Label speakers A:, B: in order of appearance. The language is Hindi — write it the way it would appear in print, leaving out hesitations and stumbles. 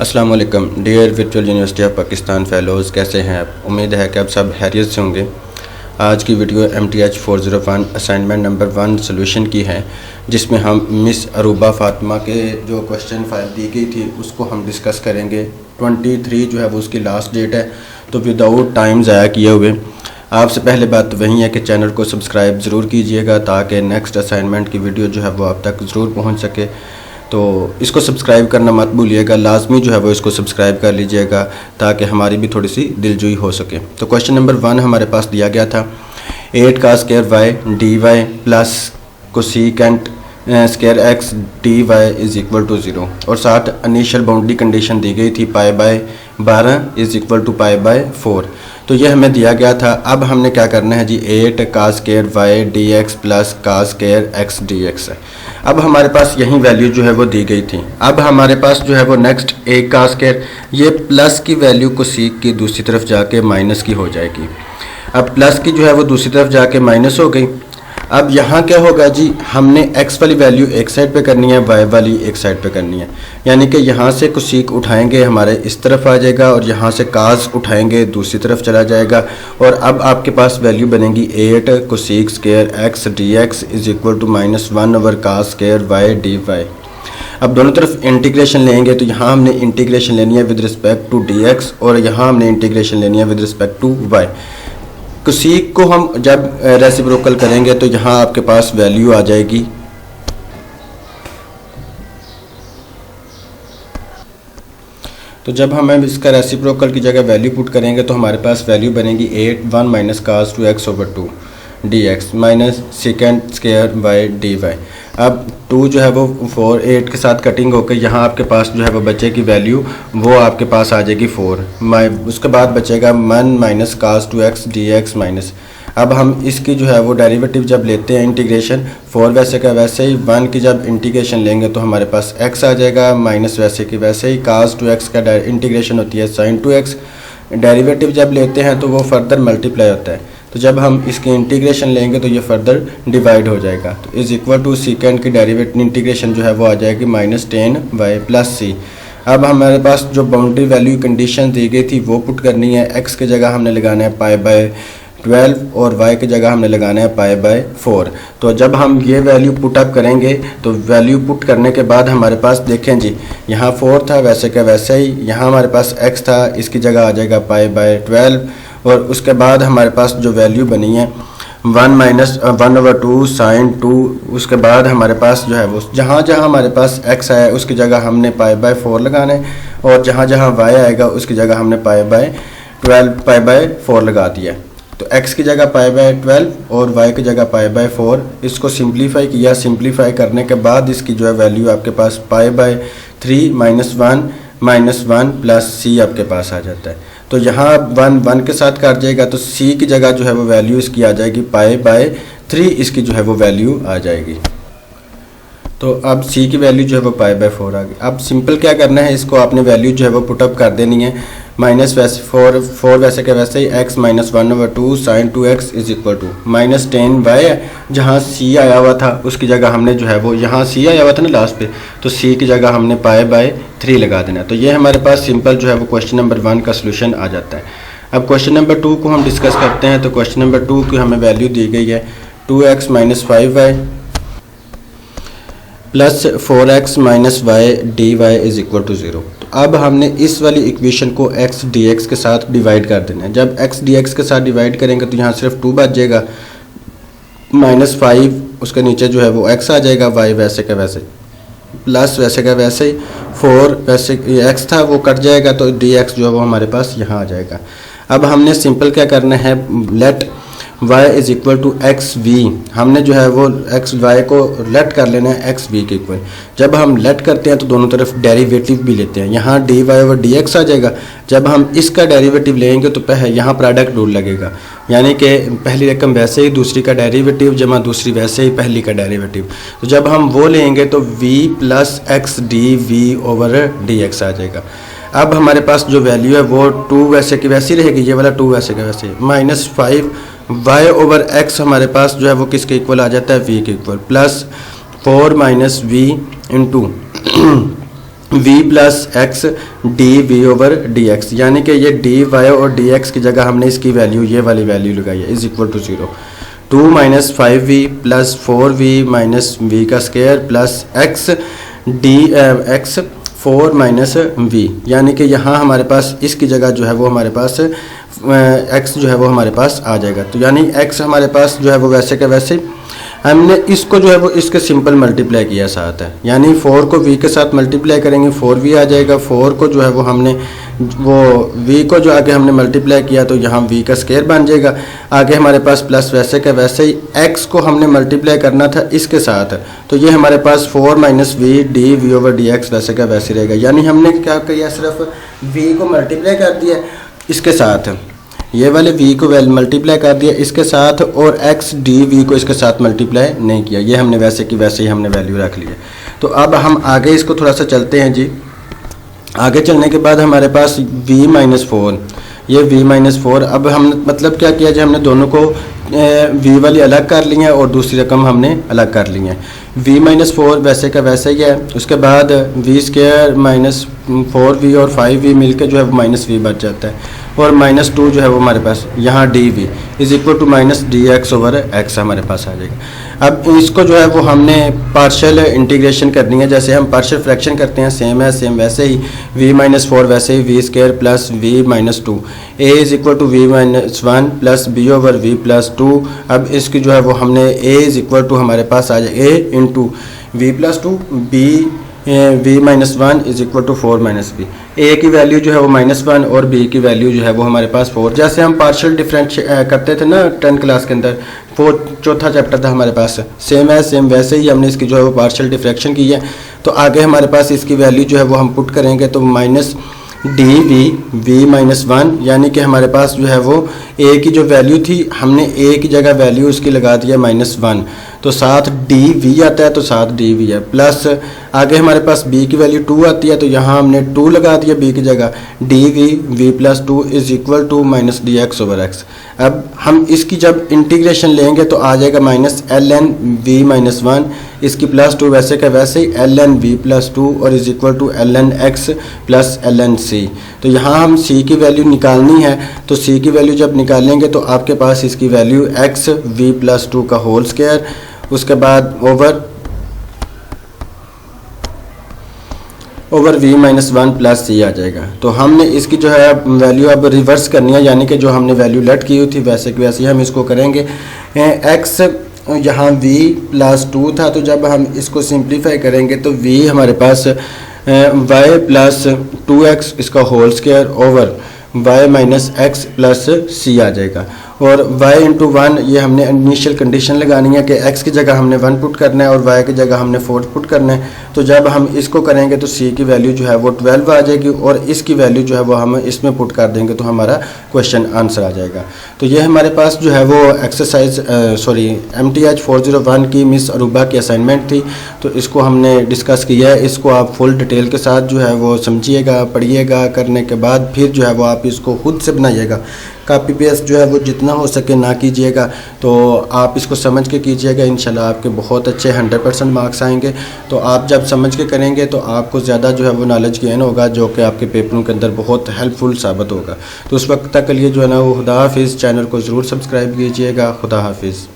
A: अस्सलाम वालेकुम dear virtual university of Pakistan fellows, कैसे हैं आप? उम्मीद है कि आप सब खैरियत से होंगे। आज की video MTH 401 assignment number 1 solution की है, जिसमें हम मिस अरूबा फ़ातिमा के जो क्वेश्चन फाइल दी गई थी उसको हम डिस्कस करेंगे। 23 जो है वो उसकी लास्ट डेट है, तो विदाउट टाइम ज़ाया किए हुए आपसे पहले बात तो वही है कि चैनल को सब्सक्राइब ज़रूर कीजिएगा ताकि नेक्स्ट असाइनमेंट की वीडियो जो है वो आप तक ज़रूर पहुँच सके। तो इसको सब्सक्राइब करना मत भूलिएगा, लाजमी जो है वो इसको सब्सक्राइब कर लीजिएगा ताकि हमारी भी थोड़ी सी दिलजोई हो सके। तो क्वेश्चन नंबर 1 हमारे पास दिया गया था 8 का square y d y plus cosecant square x d y is equal to 0 और साथ इनिशियल बाउंड्री कंडीशन दी गई थी pi by 12 is equal to pi by 4। तो ये हमें दिया गया था। अब हमने क्या करना है जी, 8 का square y d x plus का स्क्वायर एक्स डी एक्स है। अब हमारे पास यही वैल्यू जो है वो दी गई थी। अब हमारे पास जो है वो नेक्स्ट 1 का स्क्वायर, ये प्लस की वैल्यू को सीख की दूसरी तरफ जाके माइनस की हो जाएगी। अब प्लस की जो है वो दूसरी तरफ जाके माइनस हो गई। अब यहाँ क्या होगा जी, हमने x वाली वैल्यू एक साइड पे करनी है, y वाली एक साइड पे करनी है, यानी कि यहाँ से कोसेक उठाएंगे हमारे इस तरफ आ जाएगा और यहाँ से काज उठाएंगे दूसरी तरफ चला जाएगा। और अब आपके पास वैल्यू बनेगी 8 cosec square x dx is equal to -1 over cos square y dy। अब दोनों तरफ इंटीग्रेशन लेंगे तो यहाँ हमने इंटीग्रेशन लेनी है विद रिस्पेक्ट टू dx और यहाँ हमने इंटीग्रेशन लेनी है with respect to y। Cosec को हम जब रेसिप्रोकल करेंगे तो यहाँ आपके पास वैल्यू आ जाएगी तो जब हम इसका रेसिप्रोकल की जगह वैल्यू पुट करेंगे तो हमारे पास वैल्यू बनेगी 8 1 minus cos 2x over 2 dx minus second square y d y. अब 2 जो है वो 4 8 के साथ कटिंग होकर यहाँ आपके पास जो है वो बचे की वैल्यू वो आपके पास आ जाएगी 4। उसके बाद बचेगा 1 minus cos 2x dx minus. अब हम इसकी जो है वो डेरिवेटिव जब लेते हैं इंटीग्रेशन, 4 वैसे का वैसे ही 1 की जब इंटीग्रेशन लेंगे तो हमारे पास x आ जाएगा, माइनस वैसे की वैसे ही कास 2x का इंटीग्रेशन होती है साइन 2x। डेरिवेटिव जब लेते हैं तो वो फर्दर मल्टीप्लाई होता है, तो जब हम इसकी इंटीग्रेशन लेंगे तो ये फर्दर डिवाइड हो जाएगा। तो इज़ इक्वल टू सेकेंड की डेरिवेटिव इंटीग्रेशन जो है वो आ जाएगी -10y प्लस c। अब हमारे पास जो बाउंड्री वैल्यू कंडीशन दी गई थी वो पुट करनी है। x की जगह हमने लगाना है पाई बाय 12 और y की जगह हमने लगाना है पाई बाय 4। तो जब हम ये वैल्यू पुट अप करेंगे तो वैल्यू पुट करने के बाद हमारे पास देखें जी, यहाँ 4 था वैसे का वैसे ही, यहाँ हमारे पास x था, इसकी जगह आ जाएगा पाई बाय 12 और उसके बाद हमारे पास जो वैल्यू बनी है 1 माइनस 1 ओवर 2 साइन 2। उसके बाद हमारे पास जो है वो जहाँ जहाँ हमारे पास x आया उसकी जगह हमने पाई बाय 4 लगाना है और जहाँ जहाँ y आएगा उसकी जगह हमने पाई बाय 4 लगा दिया। तो x की जगह पाई बाय 12 और y की जगह पाई बाय 4। इसको सिंप्लीफाई किया, सिंप्लीफाई करने के बाद इसकी जो है वैल्यू आपके पास पाई बाय 3 -1 प्लस c आपके पास आ जाता है। तो यहाँ 1 के साथ काट जाएगा तो c की जगह जो है वो वैल्यू इसकी आ जाएगी पाई बाय 3, इसकी जो है वो वैल्यू आ जाएगी। तो अब c की वैल्यू जो है वो पाई बाय 4 आ गई। अब सिंपल क्या करना है, इसको आपने वैल्यू जो है वो पुटअप कर देनी है। माइनस वैसे 4 वैसे के वैसे ही x minus 1 over 2 sine 2x is equal to -10y है। जहाँ c आया हुआ था उसकी जगह हमने जो है वो, यहाँ c आया हुआ था ना लास्ट पे, तो c की जगह हमने पाई बाय 3 लगा देना। तो ये हमारे पास सिंपल जो है वो क्वेश्चन नंबर 1 का सोल्यूशन आ जाता है। अब क्वेश्चन नंबर 2 को हम डिस्कस करते हैं। तो क्वेश्चन नंबर 2 की हमें वैल्यू दी गई है 2x minus 5y plus 4x minus y d y is equal to 0। तो अब हमने इस वाली इक्वेशन को x dx के साथ डिवाइड कर देना है। जब x dx के साथ डिवाइड करेंगे तो यहाँ सिर्फ 2 बच जाएगा, -5 उसके नीचे जो है वो x आ जाएगा, y वैसे का वैसे प्लस वैसे का वैसे ही 4 वैसे x था वो कट जाएगा तो dx जो है वो हमारे पास यहाँ आ जाएगा। अब हमने सिंपल क्या करना है, let y is equal to x v. हमने जो है वो एक्स वाई को लेट कर लेना है एक्स वी के इक्वल। जब हम लेट करते हैं तो दोनों तरफ डेरिवेटिव भी लेते हैं, यहाँ D Y over D X आ जाएगा। जब हम इसका डेरिवेटिव लेंगे तो यहाँ प्रोडक्ट रूल लगेगा, यानी कि पहली रकम वैसे ही दूसरी का डेरिवेटिव जमा दूसरी वैसे ही पहली का डेरिवेटिव। तो जब हम वो लेंगे तो v plus x D we over D X आ जाएगा। अब हमारे पास जो वैल्यू है वो 2 वैसे की वैसी रहेगी, ये वाला 2 वैसे का वैसे, -5 y ओवर x हमारे पास जो है वो किसके इक्वल आ जाता है, v के equal, plus 4 minus v into v plus x D we over D x, यानी कि ये डी वाई और डी एक्स की जगह हमने इसकी वैल्यू ये वाली वैल्यू लगाई है, is equal to 0। 2 minus 5v plus 4v minus V का square plus x D X 4 minus V, यानी कि यहाँ हमारे पास इसकी जगह जो है वो हमारे पास x जो है वो हमारे पास आ जाएगा। तो यानी x हमारे पास जो है वो वैसे का वैसे हमने इसको जो है वो इसके सिंपल मल्टीप्लाई किया साथ है, यानी 4 को v के साथ मल्टीप्लाई करेंगे 4v आ जाएगा। 4 को जो है वो हमने वो v को जो आगे हमने मल्टीप्लाई किया तो यहाँ v का स्क्वायर बन जाएगा। आगे हमारे पास प्लस वैसे का वैसे ही x को हमने मल्टीप्लाई करना था इसके साथ, तो ये हमारे पास 4 minus v d we over D x वैसे का वैसे रहेगा। यानी हमने क्या किया, सिर्फ v को मल्टीप्लाई कर दिया इसके साथ, ये वाले v को मल्टीप्लाई कर दिया इसके साथ, और x डी वी को इसके साथ मल्टीप्लाई नहीं किया, ये हमने वैसे की वैसे ही हमने वैल्यू रख ली है। तो अब हम आगे इसको थोड़ा सा चलते हैं जी। आगे चलने के बाद हमारे पास v माइनस 4, ये v माइनस 4, अब हम मतलब क्या किया जी, हमने दोनों को v वाली अलग कर ली है और दूसरी रकम हमने अलग कर ली है। v माइनस 4 वैसे का वैसे ही है, उसके बाद v स्क्वायर माइनस 4v और 5v मिलकर जो है वो माइनस v बच जाता है, और माइनस 2 जो है वो हमारे पास यहाँ d v is equal to minus d x over x हमारे पास आ जाएगा। अब इसको जो है वो हमने पार्शियल इंटीग्रेशन करनी है, जैसे हम पार्शियल फ्रैक्शन करते हैं सेम है, सेम वैसे ही v माइनस 4 वैसे ही v square plus v minus 2 a is equal to v minus 1 plus b over v plus 2। अब इसकी जो है वो हमने a इज इक्वल टू हमारे पास आ जाए a into V plus 2 b v minus 1 is equal to 4 minus B. A की वैल्यू जो है वो -1 और बी की वैल्यू जो है वो हमारे पास 4, जैसे हम पार्शियल डिफरेंस करते थे ना 10 क्लास के अंदर, चौथा चैप्टर था हमारे पास, सेम है सेम वैसे ही हमने इसकी जो है वो पार्शियल डिफ्रैक्शन की है। तो आगे हमारे पास इसकी वैल्यू जो है वो हम पुट करेंगे तो minus d v v minus 1, यानी कि हमारे पास जो है वो ए की जो वैल्यू थी हमने ए की जगह वैल्यू उसकी लगा दिया -1, तो साथ डी वी आता है तो साथ डी वी है, प्लस आगे हमारे पास बी की वैल्यू 2 आती है तो यहाँ हमने 2 लगा दिया बी की जगह, d v v plus 2 is equal to minus d x over x. अब हम इसकी जब इंटीग्रेशन लेंगे तो आ जाएगा minus l n v minus 1, इसकी प्लस 2 वैसे का वैसे ही एल एन वी प्लस 2 और is equal to l n x plus l n c. तो यहाँ हम सी की वैल्यू निकालनी है, तो सी की वैल्यू जब निकालेंगे तो आपके पास इसकी वैल्यू एक्स वी प्लस 2 का होल स्क्वायर, उसके बाद over we minus 1 plus C आ जाएगा। तो हमने इसकी जो है वैल्यू अब रिवर्स करनी है, यानी कि जो हमने वैल्यू लेट की हुई थी वैसे की वैसे ही हम इसको करेंगे। एक्स यहाँ v प्लस 2 था, तो जब हम इसको सिंप्लीफाई करेंगे तो v हमारे पास y प्लस 2x इसका whole square over y minus X plus C आ जाएगा, और y इंटू 1 ये हमने इनिशियल कंडीशन लगानी है कि x की जगह हमने 1 पुट करना है और y की जगह हमने 4 पुट करना है। तो जब हम इसको करेंगे तो c की वैल्यू जो है वो 12 आ जाएगी और इसकी वैल्यू जो है वो हम इसमें पुट कर देंगे तो हमारा क्वेश्चन आंसर आ जाएगा। तो ये हमारे पास जो है वो एक्सरसाइज MTH 401 की मिस अरूबा की असाइनमेंट थी, तो इसको हमने डिस्कस किया है। इसको आप फुल डिटेल के साथ जो है वो समझिएगा, पढ़िएगा, करने के बाद फिर जो है वो आप इसको खुद से बनाइएगा। कॉपी पेस्ट जो है वो जितना हो सके ना कीजिएगा, तो आप इसको समझ के कीजिएगा, इंशाल्लाह आपके बहुत अच्छे 100% मार्क्स आएंगे। तो आप जब समझ के करेंगे तो आपको ज़्यादा जो है वो नॉलेज गेन होगा, जो कि आपके पेपरों के अंदर बहुत हेल्पफुल साबित होगा। तो उस वक्त तक के लिए जो है ना वो खुदा हाफिज़, चैनल को ज़रूर सब्सक्राइब कीजिएगा। खुदा हाफिज़।